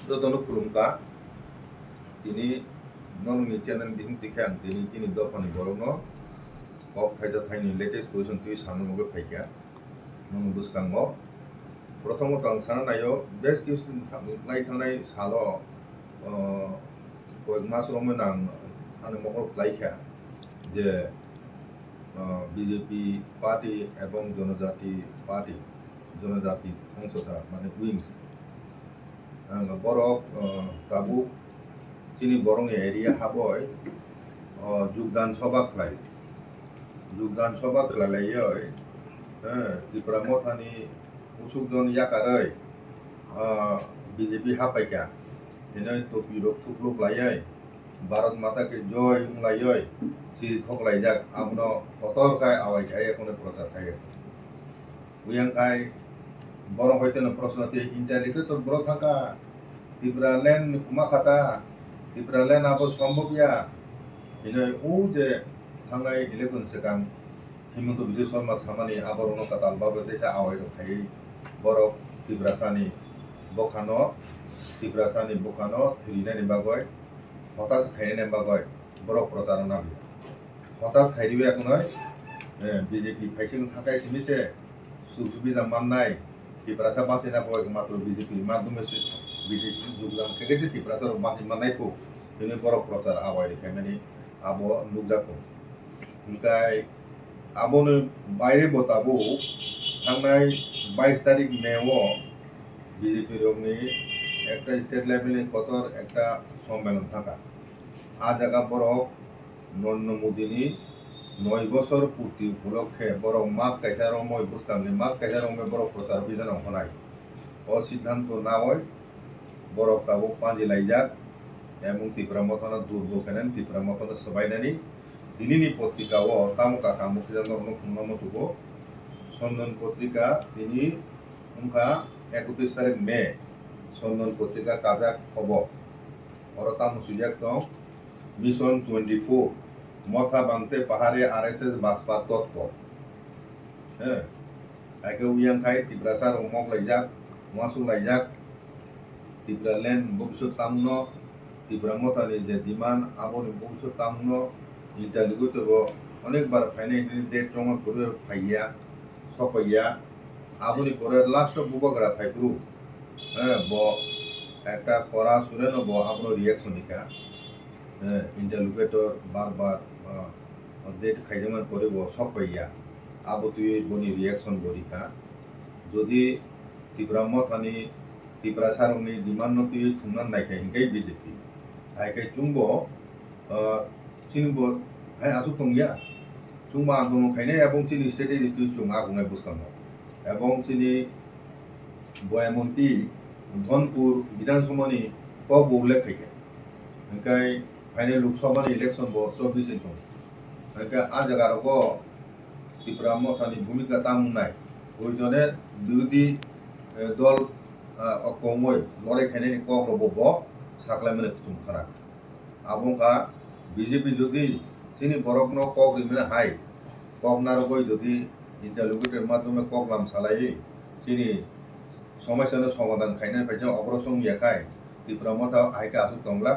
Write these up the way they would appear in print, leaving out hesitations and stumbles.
Rodonu Kurumka, Tini non ni channel ding tikang, Tini Chini Dopani Borono, of Taja Tiny latest position to his Hanover Peka, non Buskango, Protomotang Sananayo, best gives Lightanai Salo, Mas Romanang, and more like যে BJP party এবং জনজাতি party জনজাতি অংশটা মানে wings বরক তাবু চিনি বরং area হাবয় যোগদান সভা খালাই ত্রিপুরা মথানি উসুকজন ইয়াকাरै বিজেপি হাপাইকা দিनै টপি রক থুকলুক লাयै भारत माता के जय उंगलायै सिरि खगलायजाक आमनो कतरखाय आवायखाय एखोनो प्रचार खाय उयांखाय बरं हयतोनो प्रश्नति इंटारनेट बरो थाका त्रिपुरा लैंड कुमा खाता त्रिपुरा लैंड आबो सम्भवया बिनो उ जे थांनाय इलेक्शन सिगां हिमंत विजय शर्मा सामानि आबरनो काताल बाबो देसा आवाय रखाय बरं त्रिपुरा सानि बखानो थ्रिनायनि बागै হতাশ খাইনে বাগয় বরক প্রচারণা হতাশ খাইরিবে এখন বিজেপি ফাইসিং থাকায় সিমিছে সুখ সুবিধা মাননাই ত্রিপুরাসা বাঁচিনা বয় মাত্র বিজেপির মাধ্যমে বিদেশি যোগদান খেগেছে ত্রিপুরাসার বাঁচি মানাইকো তিনি বরক প্রচার আবাই রেখাই মানে আবো নুকজাকো ओमफ्राय आबोनो বাইরে बताबो थांनाय 22 तारिख मेव বিজেপি রংনি একটা স্টেট লেভেলে কতর একটা সম্মেলন থাকা আ জায়গা বরক নরেন্দ্র মোদিনী 9 বছর পূর্তি উপলক্ষে বরক মাস কাইসা রময় বুঝতামনি মাস কাইসা রময় বরক প্রচার অভিযান হনাই ও সিদ্ধান্ত না হয় বরক তাবো পাঁজি লাইজাক এবং ত্রিপুরা মতনা দুর্বল কেনেন ত্রিপুরা মতনা সবাইনানি দিনিনি পত্রিকা ও তামুকা কামুক জানো অনুমচুবো সন্দন পত্রিকা তিনি উনকা 31 তারিখ মে সন্দন পত্রিকা কাজা খবর অরতাম সুজাক দং মিশন 24 মথা বাংতে পাহাড়ে আরএসএস বাসপা তৎপর হ্যাঁ আইকে উইয়াংখাই ত্রিপুরাসার অমক লাইজাক ওয়াসু লাইজাক ত্রিপুরা ল্যান্ড ভবিষ্যৎ তামন ত্রিপুরা মতানি যে ডিমান্ড আবনি ভবিষ্যৎ তামন ইন্টারলিগু তব অনেকবার ফাইনাইনি দে চঙ করে ফাইয়া সপাইয়া আবনি পরে লাস্ট বুবগরা ফাইব্রু হ্যাঁ ব একটা করা শুনে নেব আপনার রিয়াকশন নিকা ইন্টারলুকেটর বারবার ডেট খাইজামান পরে সপাইয়া আবো তুই বনি রিয়াকশন বরিখা যদি ত্রিপুরা মথানি ত্রিপুরা সারংনি ডিমান্ড তুই থুমনান নাইখাই হিংকাই বিজেপি আইকাই চুংব চিনব হাই আসু তংয়া চুংবা আন্দোলন খাইনাই এবং চিনি স্টেটে তুই চুং আগুনাই বুঝকাম এবং চিনি বয়ামন্ত্রী ধনপুর বিধানসভাनि কক বৌले खाइके ओंखाय फाइनाल लोकसभानि इलेक्शन बो 24 दं ओंखाय आ जागारको त्रिपुरा मथानि भूमिका तामुनाय ओइजने बिरोधी दल अकमय लड़ाई खाइनायनि কক रबो साख्लायमाने खुथुम खाना आबंका बीजेपी যদি চিনি বরকনো কক রিমেনে হাই কক নারগই যদি ইন্টারলুকেটর মাধ্যমে কক লাম সালাই চিনি সমস্যার সমাধান খাইনাय फाइजा अग्रसर याखाय त्रिपुरा मथा आइका आसु तंगला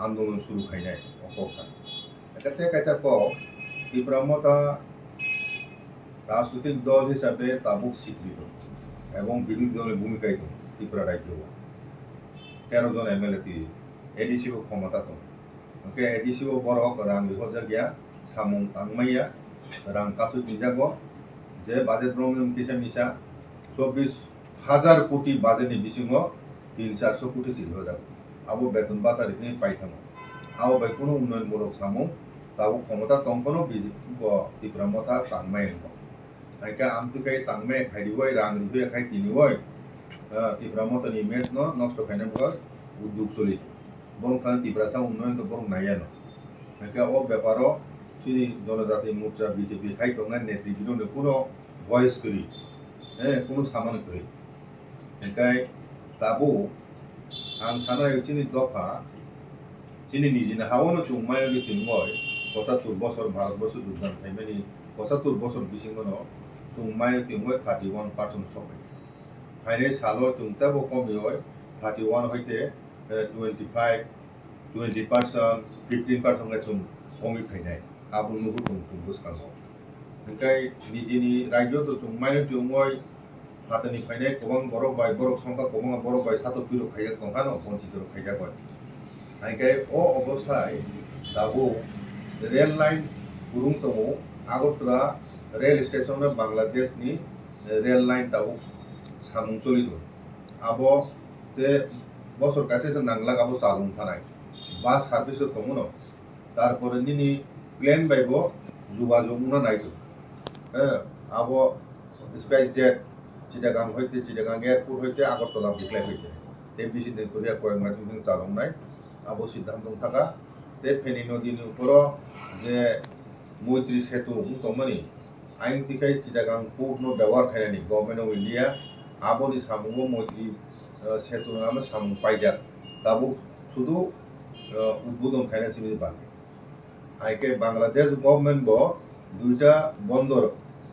आंदोलन शुरू खाइनाय अकसा एकाते काचा क त्रिपुरा मथा राजनीतिक दल हिसाबे ताबुक स्वीकृत এবং বিরোধী দলের ভূমিকায় তো ত্রিপুরা রাজ্য 13 জন এমএলএ তি এডিসি ক্ষমতা তো ওকে এডিসি বরক রাং বিহজা গিয়া সামুং তাংমাইয়া রাং কাসু তিনজাগো যে বাজেট প্রবলেম কিসা মিসা 24,000 কোটি বাজেটनि बिसिङाव 300-400 कोटी सिलहो जागो आबो बेतन बातारि तिनि पाइथामो आबो बाय कोनो उन्नयनमूलक सामु ताबो क्षमता तंकनो बिजेपि त्रिपुरा मथा तांमाय आइका आमतुकाय तांमाय खाइरिवय रां रिहुय खाइ तिनिवय त्रिपुरा मथानि इमेज न नष्ट खाइनाबो उद्योग चलि बरं थानि त्रिपुरा सा उन्नयन तो बरं नायानो आइका ओ ब्यापारो तिनि जनजाति मोर्चा बिजेपि खाइ तंनाय नेतृत्वनो कोनो भয়েস करि কোনো সামান করি একাই তাবো আং সানায় চিনি দফা চিনি নিজেনে হাওয়ানো চুংমায়নি তিনময় 75 বছর ভারতবর্ষ যোগদান খাইমানি 75 বছর বিসিংগনো চুংমায়নি তিনময় 31% সবাই ফাইনে সালো চুংতাবো কমি হয় 31 হইতে 25, 20%, 15% ga chung ongi phainai abo nugu tung buskango hingkai nijini rajyo to chung minority ongoi hatani phainai kobang borok bai borok songkha kobang borok bai sato piro khaijak tongkhano bonchito khaijakoi hingkai o obosthai dabo rail line kurung tongo Agartala rail station Bangladesh ni rail line dabo samung cholido abo te বছর কাছে নাংলা গাবো চালুন থানায় বাস সার্ভিসও তমনো তারপরে নিনি plane বাইব যোগাযোগ না নাইতো হ্যাঁ আবো spice jet Chittagong হইতে চিটাগাং এয়ারপোর্ট হইতে আগরতলা বিক্লাই হইছে তে বেশি দিন করে কয়েক মাস মিটিং চালুন নাই আবো সিদ্ধান্ত থাকা তে ফেনী নদীর উপর যে মৈত্রী সেতু তমনি আইন থেকে চিটাগাং পূর্ণ ব্যবহার খাইনি গভর্নমেন্ট অফ ইন্ডিয়া আবনি সামুঙ্গ মৈত্রী সেতু নামে সামুং পাইজাক তাবো শুধু উদ্বোধন খাইনা সিমি বাকি আইকে বাংলাদেশ গভর্নমেন্ট ব দুইটা বন্দর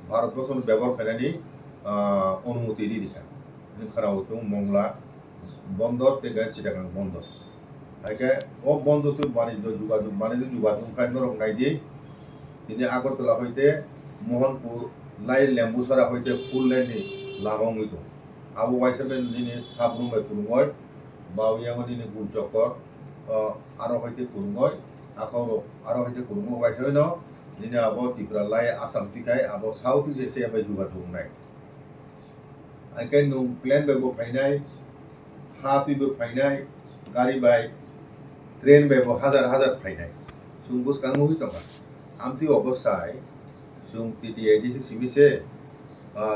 ভারতবর্ষ ব্যবহার খাইনানি অনুমতি দি দিখা খারাও চুং মংলা বন্দর থেকে চিটাগাং বন্দর আইকে ও বন্দর তো বাণিজ্য যোগাযোগ খাই নরক নাই দিয়ে তিনি আগরতলা হইতে মোহনপুর লাই লেম্বুসরা হইতে ফুল লাইননি লামং হইতো আবু বাইসাবে নিনি সাবরুম বাই কুরুঙ্গয় বাউয়াঙ্গ নিনি গুলচক্কর আরো হইতে কুরুঙ্গয় আখাও আরো হইতে কুরুঙ্গ বাইসাবে ন নিনি আবো ত্রিপুরা লাই আসাম তিখাই আবো সাউথ ইস্ট এশিয়া বাই যোগাযোগ নাই আইকাই নো প্লেন বাইবো ফাইনাই হাপিবো ফাইনাই গাড়ি বাই ট্রেন বাইবো হাজার হাজার ফাইনাই সুংবুস কাঙ্গু হইতকা আমতি অবস্থায় সুং টিটিআইডিসি সিমিসে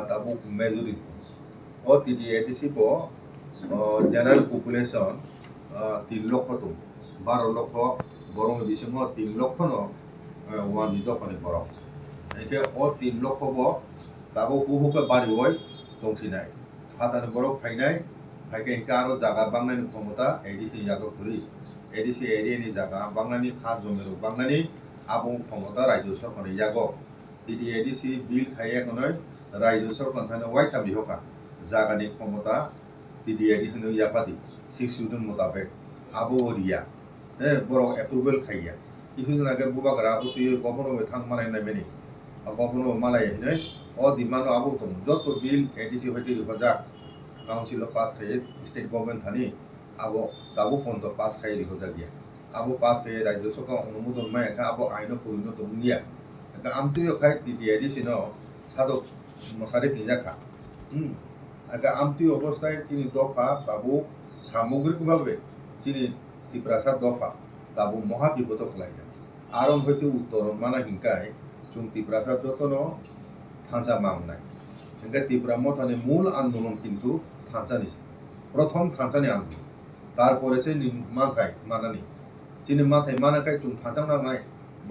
তাবু মেজরিটি और TTADC को जनरल पॉपुलेशन 3 লক্ষ তো 12 লক্ষ বরং বিসিম 3 লক্ষ ন ওয়ান জিতো পানি বরং একে ও 3 লক্ষ ব তাবো হুহুকে বাড়ি হই দংছিনাই হাতানি বরক ফাইনাই ফাইকে ইনকা আরো জায়গা বাংলানি ক্ষমতা এডিসি জায়গা করি এডিসি এরিয়ানি জায়গা বাংলানি খা জমিরু বাংলানি আবং ক্ষমতা রাজ্য সরকারি জাগো TTADC বিল খাইয়া কোনয় রাজ্য সরকার থানে ওয়াইটা বিহকা জাগানি ক্ষমতা TTADC নো ইয়াপাতি শিশুদন মোতাবেক আবো রিয়া বড় অ্যাপ্রুভাল খাইয়া কিছুদিন আগে বুবাগরা অতি গভর্নর থাং মানাই নাইবেনি গভর্নর মালাই নয় ও দিমানো আবো তো যত বিল এডিসি হইতে রিফাজা কাউন্সিল পাস খাইয়ে স্টেট গভর্নমেন্ট থানি আবো তাবো পন্ত পাস খাইয়ে রিফাজা গিয়া আবো পাস খাইয়ে রাজ্য সরকার অনুমোদন মাই একা আবো আইন পরিণত নিয়া একা আমতিও খাই TTADC নো সাধক মশারে তিনজাখা আগে আমতি অবস্থায় তিনি দফা তাবু সামগ্রিকভাবে তিনি ত্রিপ্রাসাদ দফা তাবু মহাবিপদ খোলাই যায় আরম হইতে উত্তরণ মানা হিংকায় চুং ত্রিপ্রাসাদ যতন থাঁচা মাংনাই হিংকা ত্রিপুরা মথানি মূল আন্দোলন কিন্তু থাঁচানিছে প্রথম থাঁচানি আন্দোলন তারপরে সে মাথায় মানানি তিনি মাথায় মানাকায় চুং থাঁচা নাই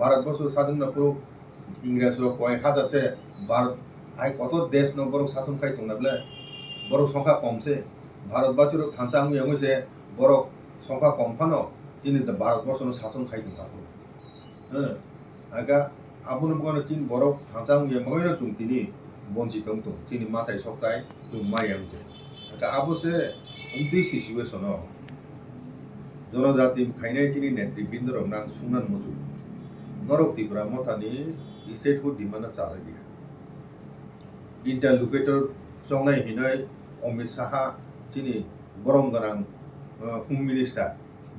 ভারতবর্ষ স্বাধীনতা পুরো ইংরেজরা কয়েক হাজারছে ভারত আই কত দেশ নম্বর শাসন খাই তোমরা বলে বড় সংখ্যা কমছে ভারতবাসীর থাঁচা হয়েছে বড় সংখ্যা কম ফানো তিনি ভারতবর্ষ শাসন খাইতে থাকুন হ্যাঁ আগা আপন চীন বড় থাঁচা হয়ে চুং তিনি বঞ্চিত তো তিনি মাথায় সপ্তাহে চুং মাই আনতে আগা আবসে উন্তি সিচুয়েশন জনজাতি খাইনাই চিনি নেতৃবৃন্দ নাং সুনান মজুর নরক ত্রিপুরা মথানি স্টেটহুড ডিমান্ড চালা গিয়া ইন্টারলোকেটর চংনাই হিনয় অমিত শাহা চিনি বরং গনাং হোম মিনিস্টার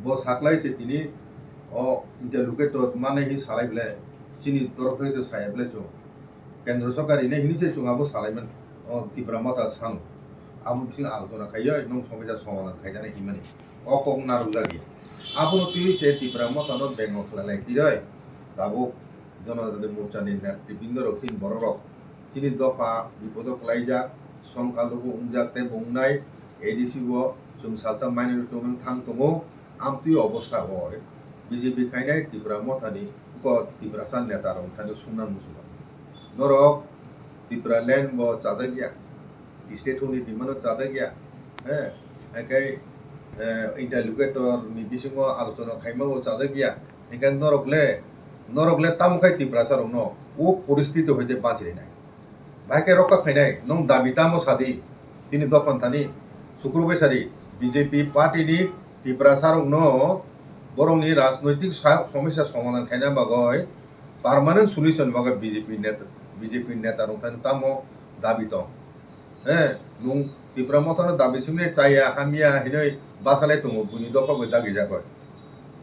ব সাকলাইছে তিনি ও ইন্টারলোকেটর মানে হি সালাইবলে চিনি তরফ হইতে সাইবলে চো কেন্দ্র সরকার ইনে হিনিছে চুঙাবো সালাইমেন ও ত্রিপুরা মতা সান আমু বিসিং আলোচনা খাইয় নং সমস্যা সমাধান খাইজানে হিমানে অকং নারুজা গিয়া আপন তুইছে ত্রিপুরা মতানো বেঙ্গ খেলালাই তিরয় তাবো জনজাতি মোর্চানি নেতৃবৃন্দ রক্তিন বড় রক চিনি দফা বিপদ খলাইজা সংখ্যালঘু উমজাতে বংনাই এডিসি ও जों सालसा माइनरिटी नं थां दङो आमति अबस्था হয় বিজেপি খাইনাই ত্রিপুরা মথানি ক ত্রিপুরা সান নেতা রং থানি সুনান মুসুবা নরক ত্রিপুরা ল্যান্ড ব চাদা গিয়া স্টেট হনি দিমানো চাদা গিয়া হ্যাঁ একাই ইন্টারলোকেটর নি বিসিং আলোচনা খাইমাও চাদা গিয়া এখান নরকলে তামুখাই ত্রিপুরা সার ন ও পরিস্থিতি হইতে বাঁচিরে নাই ভাইকে রক্ষা খাইনাই নং দাবি তামো সাদি তিনি দফান থানি শুক্রবার সারি বিজেপি পার্টিনি ত্রিপুরা সারংनो बरंनि राजनैतिक समस्या समाधान खायना बागय पार्मानेंट सल्यूशन बागय बीजेपी नेता रंथान तामो दाबि दं नुं ত্রিপুরা मथानो दाबि सिमने चाया हामिया हिनै बासालाय दङ बुनि दफाबो दागि जागय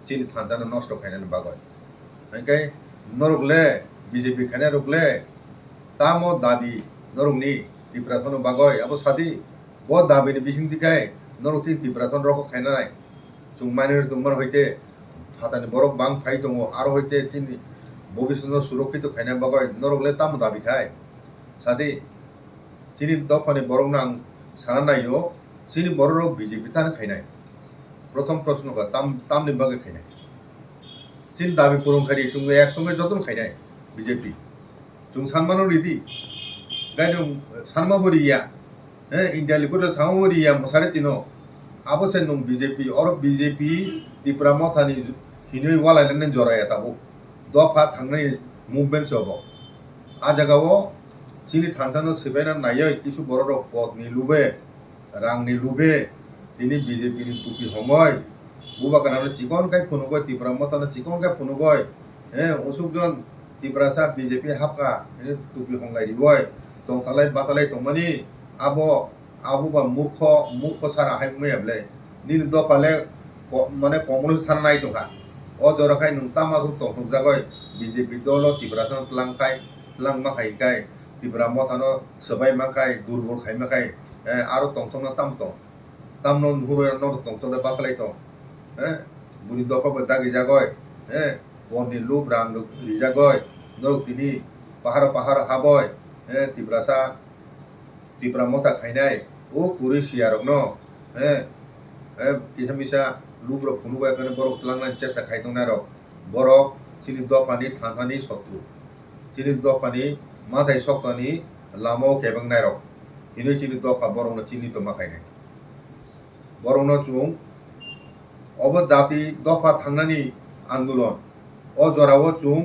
चिनि थांजानो नष्ट खायनानि बागय ओंखाय नरगले बीजेपी खायना रगले तामो दाबि नरंनि ত্রিপুরা थानो बागय आबो सादि ब दाबिनि बिसिंतिखाय नरति ত্রিপুরা थानो रख खायनाय जों माइनर दंमोन हयते हातानि बरक बां फाइ दङ आरो हयते चिनि भबिष्यत सुरक्षित खायना बागय नरगले तामो दाबिखाय सादि चिनि दफानि बरक नां साना नायो चिनि बरक बीजेपी तानो खायनाय प्रथम प्रश्न का तामनि बागै खायनाय चिन दाबि पुरनखारि जों एकसंगे जतन खायनाय बीजेपी जों सानमानो रिदि गायनो सानमा बोरिया इंडिया लिखुद सामा बोरिया मसारे तिनो आबसे नं बीजेपी और बीजेपी ত্রিপুরা मथानि हिनै वालायनानै जराया ताबो दफा थांनाय मुभमेन्ट सब आ जागाव चिनि थांजानो सिबायना नायै किसु बरक पदनि लुबे रांनि लुबे तिनि बीजेपी नि टुपि हमय बुबाकारानो चिकन काय फुनुगय ত্রিপুরা मथानो चिकन काय फुनुगय असुकजन ত্রিপুরা सा बीजेपी हापका टुपि हमलाय दिबय दंतालाय बातालाय तंमानि आबो बा मूर्ख सारा हायमयाबले निन दफाले माने कम्युनिस्ट सारा नाय दंखा अ जराखाय नों तामाजों तंथुक जागय बीजेपी दल ত্রিপুরা थानो tlangमाखायखाय ত্রিপুরা मथानो सबाय माखाय दुर्बल खायमाखाय आरो तंथंना तामनो नुहुरो नर तंथंना बातालाय दं बुनि दफाबो दागि जागय बननि लुब रां रिजागय नरक तिनि पाहार हाबय ত্রিপুরা मथा खायनाय ओ कुरि सियारकनो किसामिसा लुब्र फुनुबाय कने बरक तलांना चेष्टा खायदोंना रक बरक चिनि दफानि थांजानि शत्रु चिनि दफानि माथाय सप्तानि लामाव केबंनाय रक हिनै चिनि दफा बरकनो चिनि तो माखायनाय बरकनो जुं अब जाति दफा थांनानि आन्दोलन अ जराव जुं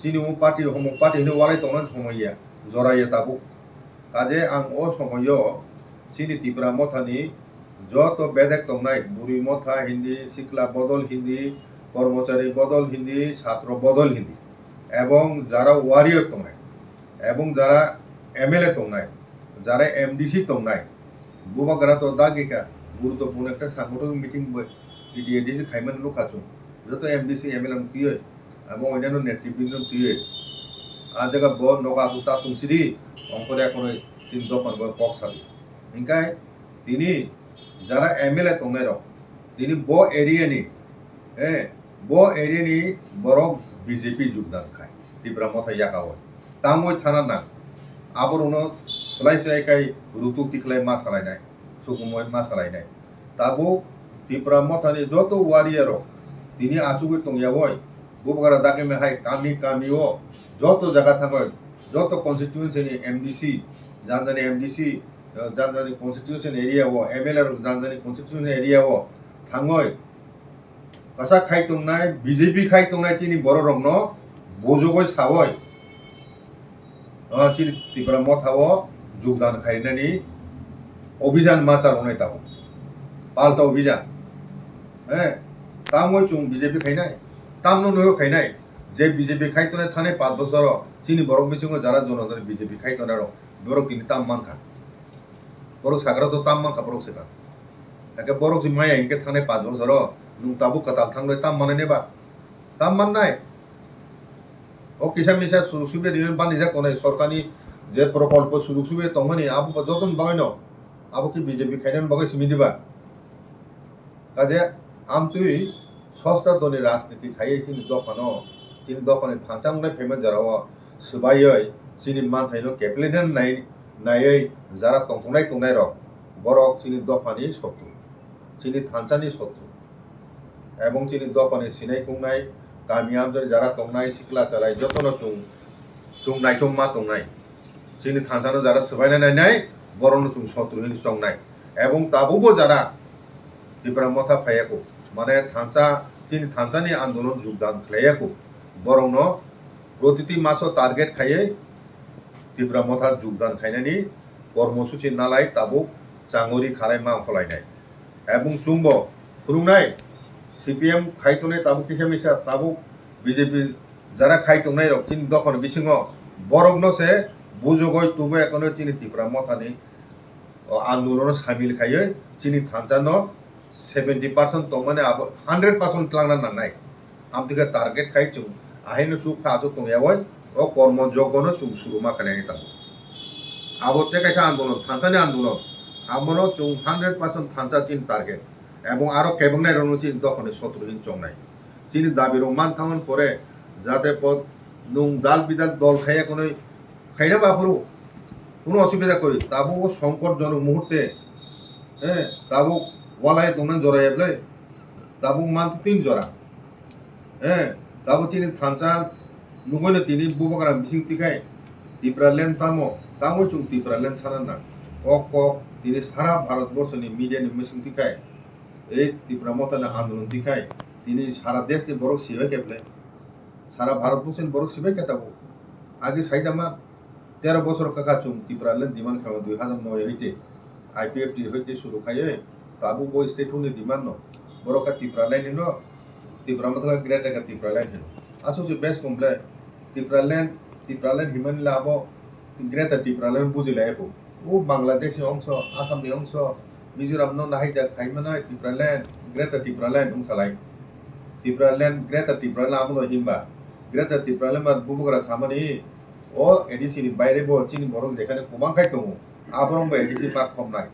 चिनि पार्टी हमक पार्टी हिनै वालाय तंना समया जराया ताबु काजे आं अ समयो चिनि ত্রিপুরা मथानि যত বেদেক তংনাই বুড়ি মথা হিন্দি শিকলা বদল হিন্দি কর্মচারী বদল হিন্দি ছাত্র বদল হিন্দি এবং যারা ওয়ারিয়র তংনাই এবং যারা এমএলএ তংনাই যারা এমডিসি তংনাই বুবাগারা তো দাগিকা গুরুত্বপূর্ণ একটা সাংগঠনিক মিটিং পিটিএডিসি খাইমান লুকাচুং যত এমডিসি এমএলএ তিয়ে এবং অন্যান্য নেতৃবৃন্দ তিয়ে आ जगह ब नगा दुता तुमसिरी अंकरे এখন তিন দফান বয় কক সাবি ইনকাই তিনি যারা এমএলএ তংনাই রক তিনি ব এরিয়ানি ব এরিয়াनि बरक बीजेपी যোগদান খায় ত্রিপুরা मथा याकाव तामय थाना ना आबरनो सलाय खाय रुतु तिखलाय मा सालायनाय सुकुमय मा सालायनाय ताबो ত্রিপুরা मथानि जत वारियर তিনি आचुगै तंयावय बुबगारा दाके में हाय कामी ओ जत जगह थांगय जत कन्स्टिट्यूएंसी एमडीसी जानजानि एमडीसी जानजानि कन्स्टिट्यूशन एरिया वो एमएलए जानजानि कन्स्टिट्यूशन एरिया वो थांगय कसा खाय तंनाय बीजेपी खाय तंनाय चिनि बर रंगनो बोजगय सावय चिनि ত্রিপুরা मथाव যোগদান खायनानि अभियान मा चालनाय ताबो पाल्टा अभियान तामय जुं बीजेपी खायनाय तामनो नयो खायनाय जे बीजेपी खायतने थाने 5 बছर चिनि बरक बिसिंग जारा जनता बीजेपी खायतने रो बरक तिनि ताम मानखा बरक साग्रा तो ताम मानखा बरक सेका एके बरक जि माया इनके थाने 5 बছर नुं ताबु कताल थांनो ताम माननेबा ताम माननाय ओ किसा मिसा सुबे दिनो बानि जा कोनाय सरकारनि जे प्रकल्प सुरु सुबे तंगनि आबु जतन बायनो आबु कि बीजेपी खायनान बगै सिमिदिबा काजे आमतुई सस्ता दनि राजनीति खायै चिनि दफानि थांचांनाय फेमेन्ट जाराव सुबायै चिनि मानथायनो केप्लेनेन नायै जारा तंथंनाय रक बरक चिनि दफानि शत्रु चिनि थांचानि शत्रु एवं चिनि दफानि सिनाय कुंनाय गामियामजों जारा तंनाय सिखला चालाय जतनो चुं नायथं मा तंनाय चिनि थांचानो जारा सुबायनाय नाय बरनो चुं शत्रु हिनि तंनाय एवं ताबुबो जारा ত্রিপুরা मथा फायाको माने चिनि थांचानि आंदोलन योगदान खालायाको बरंनो प्रतिति मासो टार्गेट खायै ত্রিপুরা मथा योगदान खायनानि कर्मसूचि नालाय ताबुक चांगुरि खालाय मा फलायनाय एवं चुंबो ফুরুंनाय CPM खायथ'नाय ताबुक किसा ताबुक BJP যারা খাইতংनाय रok चिनि दखन बिसिङाव बरकनो से बुजुगय तुबो एखनो चिनि तिफ्रा मथानि आन्दोलन सामिल खायै चिनि थानसानो 70% तो माने अब 100% तलांना नांनाय आमतिका टारगेट खाइ चुं आहायनो सु खाजो तंयावय ओ कर्म जगनो सु सुरुमा खालायनि ताबो आबोते कायसा आन्दोलन थानसानि आन्दोलन आमनो चुं 100% थानसा चिन टारगेट এবং আরো কেবংনাই রনুচি দখনে 17 দিন চংনাই চিনি দাবি রমান থামন পরে যাতে পদ নুং দাল বিদাল দল খাইয়া কোনো খাইনা বাফরু কোনো অসুবিধা করি তাবু সংকটজনক মুহূর্তে হ্যাঁ তাবু ওয়ালাই তোমরা জড়াইবলে তাবু মানতে 3 জরা হ্যাঁ তাবু চিনি থানসা নুগনে তিনি বুবকারা বিসিং তিখাই তিপ্রালেন তামো তামো চুং তিপ্রালেন সারা না কক তিনি সারা ভারতবর্ষনি মিডিয়ানি মিসিং তিখাই এই ত্রিপুরা মতানা আন্দোলন দিখাই তিনি সারা দেশে বরক সিবাই কেপলে সারা ভারতবর্ষের বরক সিবাই কেতাবো আগে সাইদামা 13 বছর কাকা চুম ত্রিপুরালেন দিমান খাওয়া 2009 হইতে IPFT হইতে শুরু খাইয়ে তাবু বই স্টেট হুনি দিমান ন বরকা ত্রিপুরালেন ন ত্রিপুরা মতকা গ্রেট কা ত্রিপুরালেন ন আসো যে বেস কমপ্লে ত্রিপুরালেন হিমান লাবো গ্রেট ত্রিপুরালেন বুঝিলাইবো ও বাংলাদেশের অংশ আসামনি অংশ মিজোরাম নো নাহাইদা খাইমানাই ত্রিপুরালেন গ্রেটার ত্রিপুরালেন উংসালাই ত্রিপুরালেন গ্রেটার ত্রিপুরালেন আমনো হিমবা গ্রেটার ত্রিপুরালেন বা বুবুগরা সামানি ও এডিসিনি বাইরে বো চিনি বরং যেখানে কুমাং খাই দङ আবরং বা এডিসি পাক খমনাই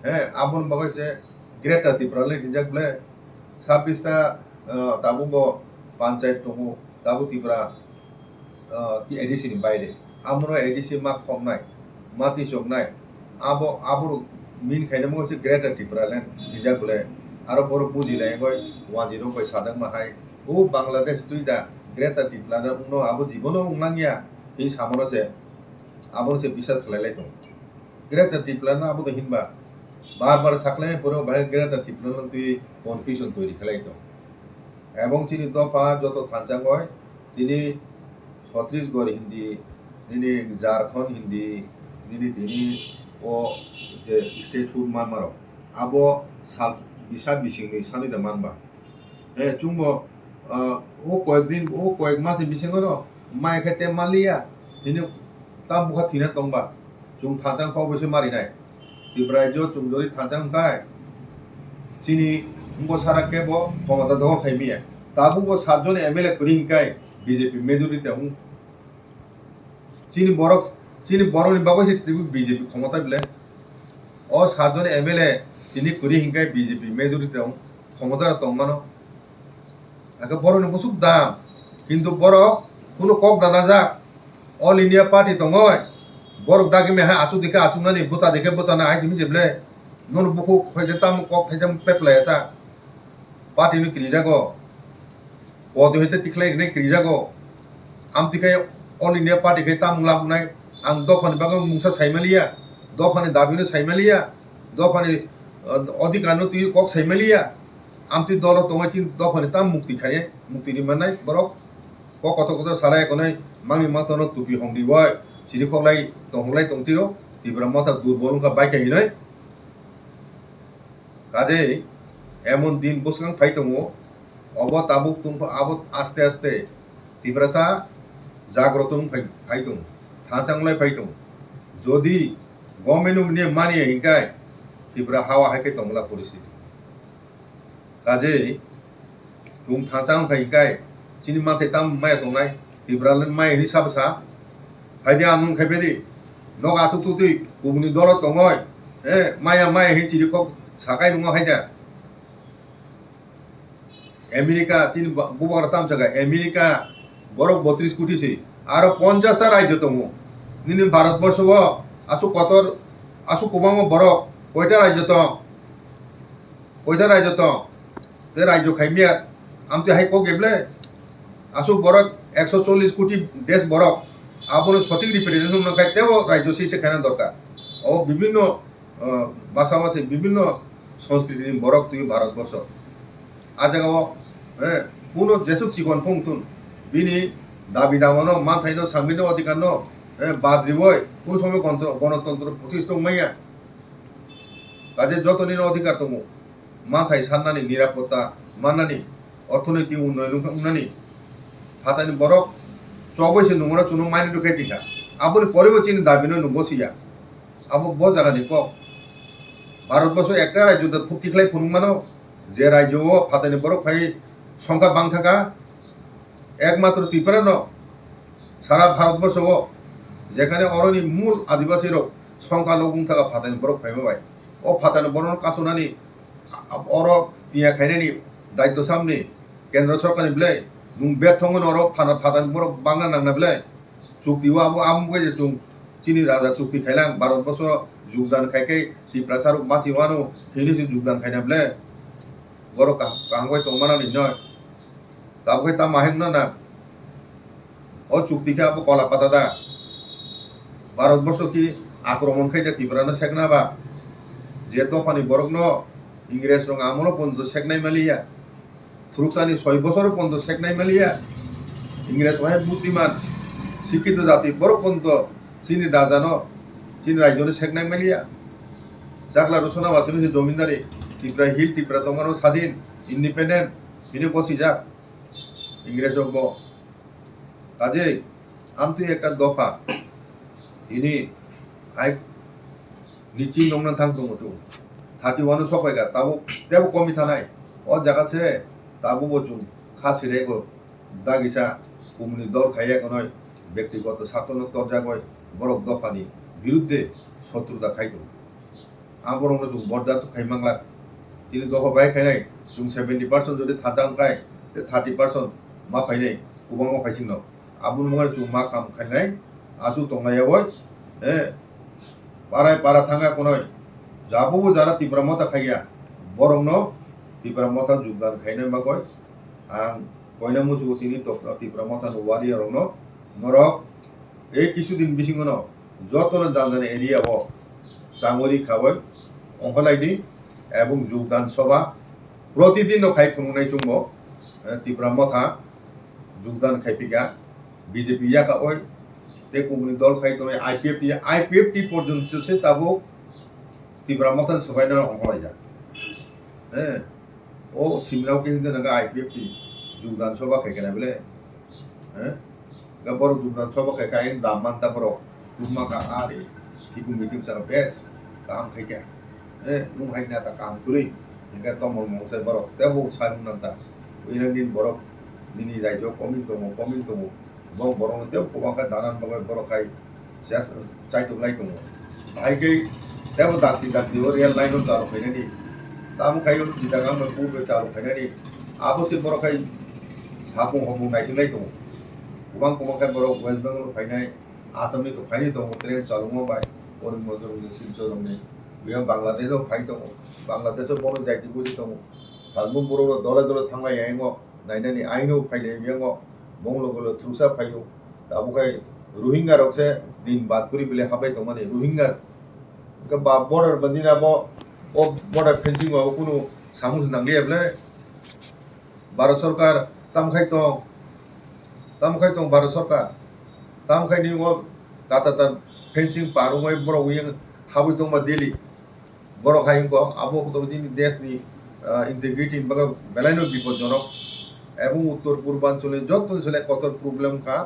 হ্যাঁ আবন বাগাইছে গ্রেটার ত্রিপুরালেন হিনজাক বলে 26 টা তাবুবো পঞ্চায়েত দङ তাবু ত্রিপুরা এডিসিনি বাইরে আমনো এডিসি মাক খমনাই মাতি চকনাই আবর মিন খাইना मो से ग्रेटर ত্রিপুরালেন হিজা বলে আরো বড় বুঝিলাই গয় 10 কই সাদাং মাহাই ও বাংলাদেশ তুইদা গ্রেটার ত্রিপুরালেন উনো আবো জীবনও উংনাঙ্গিয়া এই সামরাসে আবর সে বিশ্বাস খালাইলাই দं গ্রেটার ত্রিপুরালেন আবো তো হিনবা বারবার সাকলাই পরে ভাই গ্রেটার ত্রিপুরালেন তুই কনফিউশন তৈরি খালাই দं এবং চিনি দফা যত থানজাং হয় তিনি ছত্তিশগড় হিন্দি তিনি ঝাড়খণ্ড হিন্দি তিনি ও যে স্টেট হুড মানমারো আবো সাল বিশা বিসিংনি সানিদা মানবা চুম্বো ও কয়েক মাসে বিসিংনো মাই খাইতে মালিয়া তিনি তাম বুখা থিনা দंबा চুং থানজাং খাও বসে মারিনাই ত্রিপুরাইজো চুংজরি থানজাং খাই চিনি উঙ্গো সারা কেবো ক্ষমতা দङ খাইমিয়া তাবুবো 7 জন এমএলএ করিংকাই বিজেপি মেজরিটি উং চিনি বরনি বাগৈছে বিজেপি ক্ষমতা বিলে ও 7 জন এমএলএ তিনি করি হিংকাই বিজেপি মেজরিটি ক্ষমতা দংমানো আগে বরনি বসুক দাম কিন্তু বড় কোনো কক দানা যা অল ইন্ডিয়া পার্টি দङय বরক দাগে মে হ্যাঁ আচু দিকে আচুনানি বুচা দিকে বুচানা হাইছি মিছেবলে নন বুকু হইতে তাম কক থাইজাম পেপলাইসা পার্টি নি ক্রি जागो পদে হইতে টিকলাই নে ক্রি जागो আম তিখাই অল ইন্ডিয়া পার্টি খাই তাম লাবনাই आं दफानि बागै मुंसा साइमालिया दफानि दाबिनो साइमालिया दफानि अधिकारनो तुइ कक साइमालिया आमति दल दङाइथिन दफानि ताम मुक्ति खाय मुक्तिनि मानाय बरक कत साराय कोनै मांनि माथानो टुपि हंदि बय चिरि खलाई तंहलाई तंतिरो तिब्रा माथा दुर्बलंका बाइखाय हिनै काजे एमन दिन बसगां फाइ दङ अब ताबुक तुम अब आस्ते आस्ते तिब्रासा जाग्रतन फाइ दङ थांचांलाय फाइदों যদি गभर्नमेन्ट निये मानिये हिंकाय ত্রিপুরা हावा हाइके तंगला परिस्थिति काजे जुम थांचां फाइकाय चिनि माथे ताम माय दंनाय ত্রিপুরালেন माय नि साबसा फाइदे आनुं खाइबेदि नग आथु तुतुइ गुबुनि दल दङय माय हि चिरिखौ साकाय नङा हाइदा আমেরিকা তিনি বুবরা ताम जागा আমেরিকা বরক 32 কোটিছে আরো 50টা রাজ্য দङ নিনি ভারতবর্ষ আসু কতর আসু কোবাম বরক কয়টা রাজ্য তে রাজ্য খাইমিয়া আমতে হাই কো গেবলে আসু বরক 140 কোটি দেশ বরক আপনি সঠিক রিপ্রেজেন্টেশন না খাইতেও রাজ্য সেখানে দরকার ও বিভিন্ন ভাষাভাষী বিভিন্ন সংস্কৃতির বরক তুই ভারতবর্ষ আজ কোনো যেসুক চিকন ফংতুন বিনি দাবি দামানো मा थाइनो सांबिनो अधिकारनो बाद्रिबय কোন সময় গণতন্ত্র প্রতিষ্ঠা মাইয়া কাজে যতনির অধিকার দङ মাথায় সান্নানি নিরাপত্তা মান্নানি অর্থনৈতিক উন্নয়ন হাতানি বরক চবৈসে নুংরা চুনো মাইনে ঢুকাই দিঘা আবুনি পরেও চিনি দাবি নয় বসিয়া আবু ব জায়গানি ক ভারতবর্ষ একটা রাজ্য ফুটিখলাই ফুনুমানো যে রাজ্য হাতানি বরক ফাই সংখ্যা বাং থাকা একমাত্র ত্রিপুরা ন সারা ভারতবর্ষ যেখানে অরণি মূল আদিবাসী রোগ সংখ্যালঘু থাকা ফাতানি বরক ফাইমাবাই ও ফাতানি বরণ কাছনানি অর পিয়া খাইনানি দায়িত্ব সামনে কেন্দ্র সরকারনি বিলাই নুং বেথঙ্গন অর ফাতানি বরক বাংলা নাংনা বিলাই চুক্তিও আবু আমুকে যে চিনি রাজা চুক্তি খাইলাম ভারতবর্ষ যোগদান খাইকাই ত্রিপুরা সারুক মাছিওয়ানো হিনি যোগদান খাইনা বিলাই বরক কাহাঙ্গাই তংমানানি নয় তাবুকে তা মাহেম না ও চুক্তিকে আবু কলা পাতা দা ভারতবর্ষ কি আক্রমণ খাইতে ত্রিপুরানো শেখনা বা যে দফানি বরক ন ইংরেজ রং আমলো পর্যন্ত শেখনাই মালিয়া থ্রুকসানি 6 বছর পর্যন্ত শেখনাই মালিয়া ইংরেজ হয় বুদ্ধিমান শিক্ষিত জাতি বরক পর্যন্ত চিনি রাজানো চিনি রাজ্যনে শেখনাই মালিয়া জাগলা রসনা বাসে জমিদারি ত্রিপুরা হিল ত্রিপুরা তোমারও স্বাধীন ইন্ডিপেন্ডেন্ট বিনে বসি যাক ইংরেজ কাজে আমতি একটা দফা তিনি আই নিচি নংনা থাং দङ চ 31 সবাইগা তাবো দেবো কমি থানায় ও জায়গাছে তাবো বচুং খাসিরেগো দাগিসা কুমনি দল খাইয়া নয় ব্যক্তিগত স্বার্থন তরজাগয় বরক দফানি বিরুদ্ধে শত্রুতা খাইতো আবরণ जों বরদাত খাইমাংলা তিনি দফা বাই খাইনাই जों 70% যদি থাজাং খাই 30% मा फाइनाय गोबां मा फाइसिं न आबुन मगर जों मा खाम खाइनाय आजु तंनायावय पाराय पारा थांगा कोनय जाबो जारा ত্রিপুরা मता खाइया बरं न ত্রিপুরা मता যোগদান खाइनाय मागय आं কইনা মুজু তিনি ত্রিপুরা मता नो वारियर न नरक এই কিছুদিন বিসিং ন যতন জানজানে এরিয়া ব চাঙরি খাবই অংখলাইদি এবং যোগদান সভা প্রতিদিন খাই খুনুনাই চুম্ব ত্রিপুরা मता যোগদান খাইপিকা বিজেপি ইয়াকা ওই তে কুমনি দল খাই তো আইপিএফটি পর্যন্ত সে তাবো ত্রিপুরা मता সবাই না অংখলাই যা ও সিমলাও কে হিন্দে নাগা আইপিএফটি যোগদান সভা খাইকেনা বলে গাবর যোগদান সভা খাইকাই দামান তাবর লুমা কা আরে ইকু মিটিং সারা বেস কাম খাইকা নুং হাইনা তা কাম তুলি ইনকা তমল মংসে বড় তেবো সাইম নান্তা ওইরাঙ্গিন বড় নিনি রাজ্য কমিন দङ বং বরং তেও কোবাকা দানান বগै বড়খাই জাস চাইতো লাই দङ ভাইকে তেবো দাক্তি ও রিয়েল লাইন চালু খাইনানি তাম খাইও জিদাগাম পুবে চালু খাইনানি আবসে বড়খাই হাবুं हबुं नायथिंलाय दङ गोबां गोबांखाय बर' वेस्ट बेंगल फायनाय आसामनि तो फायनाय दङ ट्रेन चालुमाबाय करिमगंजनि शिलचरनि बेयाव बांलादेशआव फाय दङ बांलादेशआव बर' जायति बुजि दङ फालबुं बर' दले दले थांलाय आयङ नायनानि आइनो फायले बेयाव बंगलगल थ्रुसा फायो दाबुखाय रोहिंगा रखसे दिन बात करि बिले हाबाय दङ माने रोहिंगा का बॉर्डर बंदिना बो ओ बॉर्डर फेंसिंग बो कुनु सामुस नांगलिया बले भारत सरकार तामखाय दं भारत सरकार तामखाय नि वो कातातार फेंसिंग पारुङै बर' उयं हाबै दंबा दिल्ली बर' खायंग आबो तो दिनि देशनि इंटीग्रिटी बगा बेलायनो बिपदजनक এবং উত্তর পূর্বাঞ্চলে যত অঞ্চলে কত প্রবলেম কা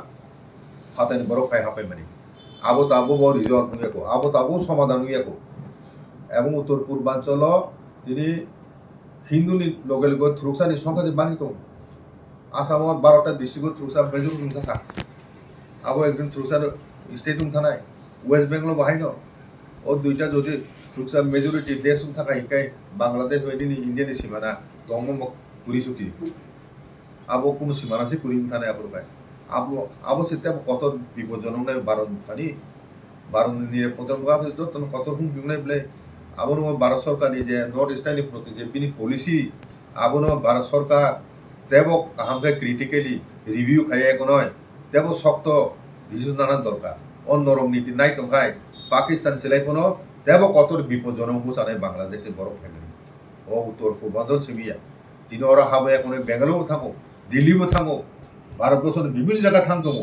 হাতানি বড় খাই হাপাই মানে আবো তাবো বড় রিজলভ নুয়াকো আবো তাবো সমাধান নুয়াকো এবং উত্তর পূর্বাঞ্চল তিনি হিন্দুনি লোকেল গো থ্রুকসানি সংখ্যা যে বানি তো আসামত 12টা ডিস্ট্রিক্ট থ্রুকসা বেজুর নুন থাকা আবো একজন থ্রুকসা স্টেট নুন থানায় ওয়েস্ট বেঙ্গল বাহাইন ও দুইটা যদি থ্রুকসা মেজরিটি দেশ নুন থাকা হিকাই বাংলাদেশ বাইদিনি ইন্ডিয়ানি সীমানা দংম কুরিসুতি আবো কোনো সীমানাসি কুরিম থানে আবরবাই আবো সেটা কত বিপজ্জনক নাই ভারত নিরাপত্তার মুখাপে যত কত হুম বিমলাই বলে আবো ভারত সরকার যে নর্থ ইস্টার্নি প্রতি যে বিনি পলিসি আবো ভারত সরকার দেব কাহামকে ক্রিটিক্যালি রিভিউ খাইয়া এক নয় দেব শক্ত ডিসিশন আনার দরকার অন্যরম নীতি নাই তো খাই পাকিস্তান সেলাই কোনো দেব কত বিপজ্জনক বুঝানে বাংলাদেশে বড় ফ্যামিলি ও উত্তর পূর্বাঞ্চল সিমিয়া তিনি ওরা হাবে এখন বেঙ্গালুরু থাকো দিল্লিও থাকো ভারতবর্ষের বিভিন্ন জায়গা থাম দङ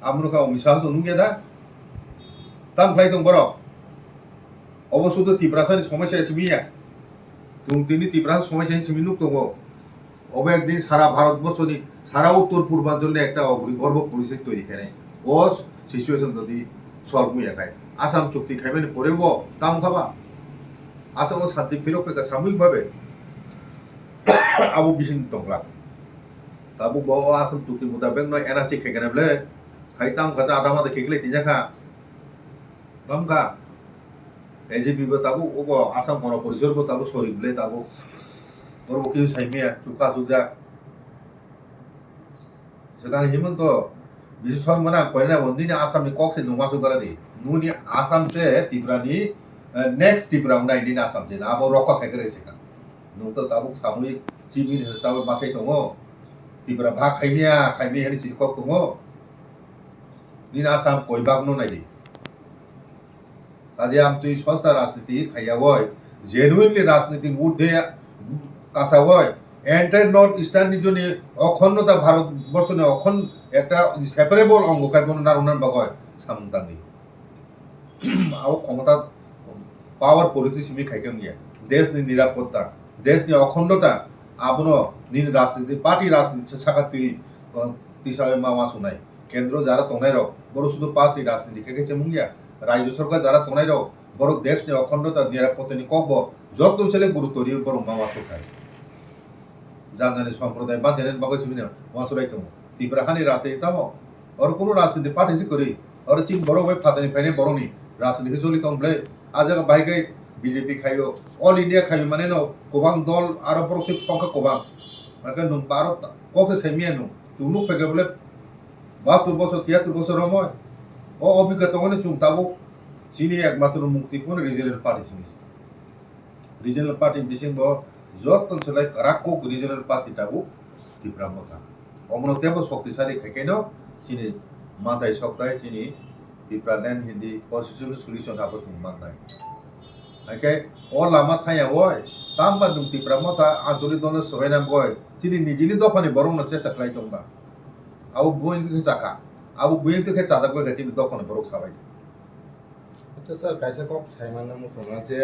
আমরুকা অমিশাহ নুগে দা তাম খাই দं বড় অবশ্য তো ত্রিপুরাখানি সমস্যা সিমিয়া তিনি ত্রিপুরা সমস্যা হিসেবে নুক দङ অব একদিন সারা ভারতবর্ষনি সারা উত্তর পূর্বাঞ্চলে একটা অগ্রিগর্ভ পরিস্থিতি তৈরি খায় ও সিচুয়েশন যদি সলভ মুয়াখায় আসাম চুক্তি খাইবেন পরেব দাম খাবা আসামাव শান্তি ফিরক সাময়িকভাবে আবু বিসিং দंला তাবু ব আসাম চুক্তি মোতাবেক নয় এনআরসি খাইগানাবলে খাই দাম খাজা আদামা দেখে গেলে তিনজাখা দামকা এজিপিবো তাবু ও আসাম গণ পরিষদবো তাবু সরিবলে তাবু বড় কিছু সাইমিয়া চুকা Souza sekarang himan to bisa mana koina bondi ni asam ni kok se numa su gara di nu ni asam se Tripura ni next Tripura unai ni asam je na abo rokka khagre se ka nu to tabu samui civil hostau basai tongo Tripura bha khaimia hani si kok tongo ni asam koi bag no nai di kaje am tui sonstha rajniti khaiya boy genuinely rajniti urdhe কাঁচা হয় entire north eastern রিজনে অখণ্ডতা ভারতবর্ষনে অখন একটা separable অঙ্গ খাইবন নারুনার বাগয় সামদানি আও ক্ষমতা পাওয়ার policy Simi খাইকেম গিয়া দেশনি নিরাপত্তা দেশনি অখণ্ডতা আবনো নিন রাজনীতি পার্টি রাজনীতি সাকাতি তিসাবে মামা শুনাই কেন্দ্র যারা তনাইর বড় শুধু পার্টি রাজনীতি খেকেছে মুঙ্গিয়া রাজ্য সরকার যারা তনাইর বড় দেশনি অখণ্ডতা নিরাপত্তানি কব যত ছেলে গুরুত্ব দিয়ে বড় মামা খায় জানানি সম্প্রদায় বা জেনেন বাগৈ সিমিনা ওয়াসুরাই দङ ত্রিপুরা হানি রাজনীতি তামো আর কোনো রাজনীতি পার্টিসি করি আর চিন বড় ভাই ফাদানি ফাইনে বড়নি রাজনীতি চলি তংলে আজ বাইকাই বিজেপি খাইও অল ইন্ডিয়া খাইও মানে ন গোबां দল আর বড় সংখ্যা গোबां মানে নুন ভারত ককে সেমিয়া নু চুনু পেগে বলে 72 বছর 73 বছর রময় ও অভিজ্ঞতা মানে চুম তাবো চিনি একমাত্র মুক্তিপূর্ণ রিজনাল পার্টি সিমি রিজনাল পার্টি বিসিং যত অঞ্চলে কারাকক রিজনাল পার্টিটাবো ত্রিপুরা মথা অমনতেবো শক্তিশালী খাইকেনো চিনি মাথায় সপ্তাহে চিনি ত্রিপুরা ল্যান্ড হিন্দি কনস্টিটিউশনাল সলিউশন হাবো চুমান্নাই আইকে ও লামা থায়া ওই তামবা দুং ত্রিপুরা মথা আঞ্চলিক দল সবাইনা বয় চিনি নিজিনি দফানি বরং নচে সাকলাই দংবা আবু বইনকে চাকা আবু বইনকে চাদাকবে গাচিনি দফানি বরং সাবাই আচ্ছা স্যার কাইসা কক সাইমানা মুসলমান যে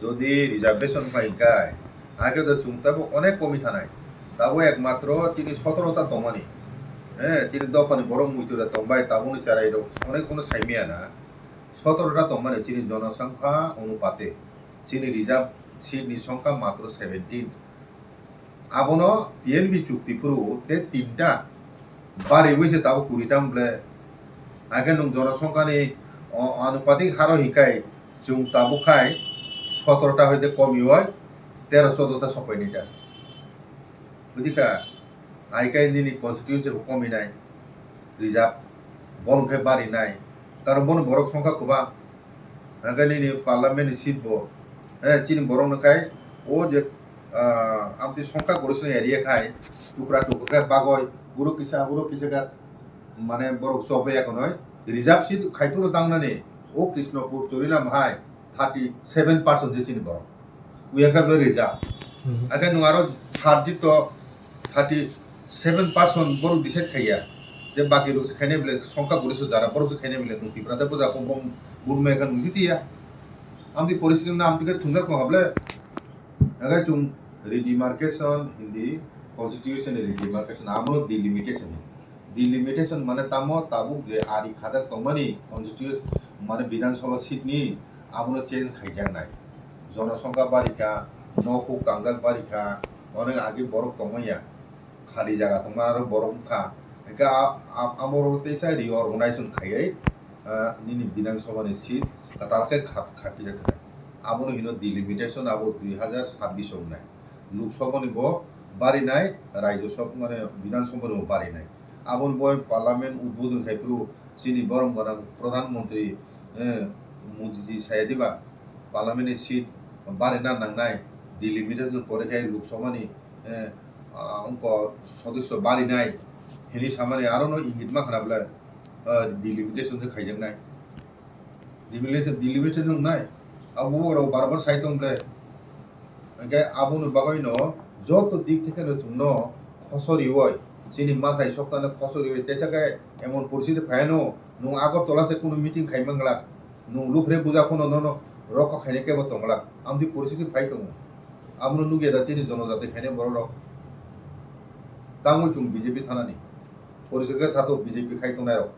যদি রিজার্ভেশন পাইকায় আগে তো চুমতাবো অনেক কমি থানায় তাবো একমাত্র চিনি 17টা দমানি হ্যাঁ চিনি দফানি বড় মুইতুরা তম্বাই তাবুনি চারাইরো অনেক কোনো সাইমিয়া না 17টা দমানি চিনি জনসংখ্যা অনুপাতে চিনি রিজার্ভ সিটনি সংখ্যা মাত্র 17 আবনো টিএনবি চুক্তিপুরু তে 3টা বাড়ি বইছে তাবো 20টাম বলে আগে নং জনসংখ্যানি আনুপাতিক হারো হিকাই চুম তাবো খাই 17টা হইতে কমি হয় 13-14টা সপাইনিটা বুঝিকা আইকাই দিনই কনস্টিটিউশন কমি নাই রিজার্ভ বনকে বাড়ি নাই কারণ বন বড় সংখ্যা গোबां আগানি পার্লামেন্ট সিট বো হ্যাঁ চিনি বড় নখাই ও যে আমতি সংখ্যা গরিষ্ঠ এরিয়া খাই টুকরা টুকরা বাগয় গুরু কিসাগা মানে বড় সবে এখন হয় রিজার্ভ সিট খাইপুরো দাংনানি ও কৃষ্ণপুর চরিলাম হাই 37% যে চিনি বড় উইয়াকা রিজার্ভ আগে নোয়ারো থার্জি তো 37% বড় ডিসাইড খাইয়া যে বাকি রুক্স খাইনে বলে সংখ্যা গরিষ্ঠ যারা বড় খাইনে বলে ত্রিপুরাতে বোঝা কম কম বুড়মে এখন বুঝিতিয়া আমদি পরিস্থিতি না আমদিকে থুঙ্গা কম হাবলে আগে চুম রিডিমার্কেশন হিন্দি কনস্টিটিউশন রিডিমার্কেশন আমো ডিলিমিটেশন মানে তামো তাবুক যে আরি খাদাক তমানি কনস্টিটিউশন মানে বিধানসভা সিট নি আমনো চেঞ্জ খাইজাক নাই জনসংখ্যা বাড়িকা নকুক তাঙ্গাক বাড়িকা অনেক আগে বরফ তমাইয়া খালি জায়গা তোমার আরো বরফ খা একা আমর তেসা রিঅর্গানাইজেশন খাইয়াই নিনি বিধানসভানি সিট কাতালকে খাপি যাকে আমনো হিনো ডিলিমিটেশন আবো 2026 নাই লোকসভানি ব বাড়ি নাই রাজ্য সব মানে বিধানসভানি বাড়ি নাই আবন বয় পার্লামেন্ট উদ্বোধন খাইপ্রু চিনি বরং গরাং প্রধানমন্ত্রী মোদিজি সায়া দিবা পার্লামেন্টের সিট বাড়ি না নাংনাই ডিলিমিটেশন পরে খাই লোকসভানি অঙ্ক সদস্য বাড়ি নাই হেনি সামানে আরো ইঙ্গিত মা খানাবলা ডিলিমিটেশন খাইজাক নাই ডিলিমিটেশন নাই আবু বড় বারবার সাইতং বলে আবুন বাগাইন যত দিক থেকে ন খসরি হয় চিনি মাথায় সপ্তাহে খসরি হয় তেসাকায় এমন পরিস্থিতি ফায়ানো নং আগরতলাতে কোনো মিটিং খাইমাংলা নং লুফরে বুঝা কোনো ন রক খাইনে কেবো তংলা আমদি পরিস্থিতি ফাইতং আমনো নুগে দা চিনি জনজাতি খাইনে বড় রক তামই চুং বিজেপি থানানি পরিষদকে সাথে বিজেপি খাইতনায় রক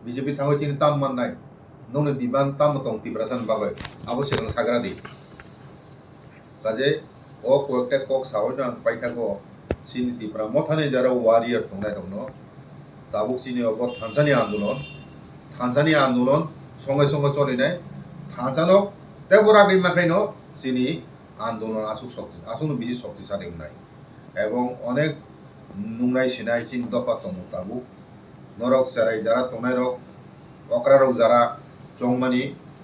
বিজেপি থাঙ্গই চিনি তাম মাননাই ননে দিবান তাম তং তিব্রাসান বাগয় আবো সেখান সাগরা দি কাজে ও কয়েকটা কক সাহই নাং পাইথাগো চিনি তিব্রা মথানে যারা ওয়ারিয়ার তংনাই রক ন তাবুক চিনি অব থানসানি আন্দোলন সঙ্গে সঙ্গে চলিনাই থানসানক তেবরাগি মাখাইনো চিনি আন্দোলন আসুন বিজি শক্তিশালী নাই এবং অনেক নুংনাই সিনাই চিন দফা তং তাবুক নরক চারাই যারা তনাই রক অকরা রক যারা চংমানি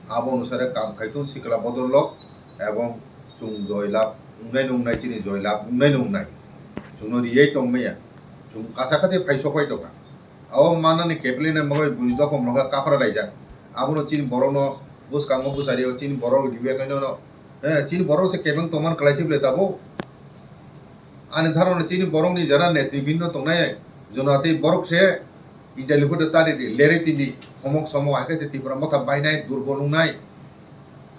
আবো অনুসারে কাম খাইতুন সিকলা বদলক এবং চুং জয়লাভ নুংনাই চিনি জয়লাভ নুংনাই চুনো রিয়েই তংমেয়া চুং কাছাকাছি ফাইসপাই দোকা আও মানানি কেপলিনে মগই বুনি দফম লগা কাফরা লাইজা আবনো চিন বরনো বুস কাঙ্গো বুসারিও চিন বড় দিবে কইনো চিন বড় সে কেবেং তমান ক্লাইসিবলে তাবো আনে ধারণা চিনি বরংনি যারা নেতৃবৃন্দ তংনাই জনাতে বরক সে ইন্টালিকুট তারি দি লেরে তিনি সমক সম আইকে তিব্রা মথা বাইনাই দুর্বল নাই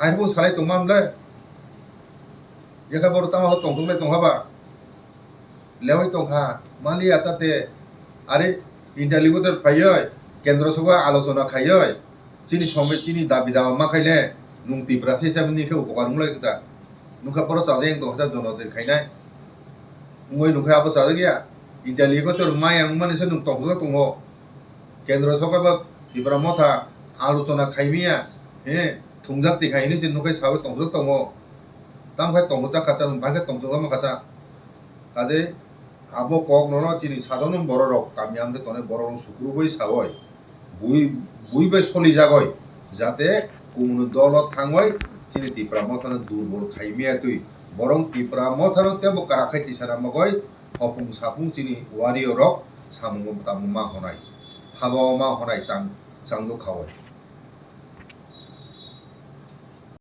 আইবো সালাই তমামলে যেকা বড় তামা তংতংলে তংহাবা লেওই তংহা মালি আতাতে আরে ইন্টালিকুটের পাইয় কেন্দ্র সভা আলোচনা খাইয় চিনি সমে চিনি দাবি দাওয়া মা খাইলে নুং তিব্রা হিসাবনিকে উপকার মুলাই কথা নুখা বড় সাজেং দং হাজার জনতে খাইনাই মুই নুখা আবো সাজে গিয়া ইন্টালিকুটের মাই আং মানিসে নুং তংজা তংহ কেন্দ্র সরকার বা তিব্রা মথা আলোচনা খাইমিয়া থুংজাক দেখাইনি যে নুখাই সাবে তংজা তংহ তাম খাই তংজা খাচা ভাগে তংজা মাখাচা কাজে আবো কক নন চিনি সাধারণ বড় রক কামি আমদে তনে বড় রক শুক্রু বই সাবয় বুই বাই সলি যাগয় যাতে কোন দলত থাঙ্গয় চিনি তিপ্রা মথানো দুর্বল খাইমিয়া তুই বরং তিপ্রা মথানো তেবো কারাখাই তিসারা মগয় অপুং সাপুং চিনি ওয়ারিও রক সামুং তামুং মা হনাই হাবা মা হনাই চাংদো খাওয়াই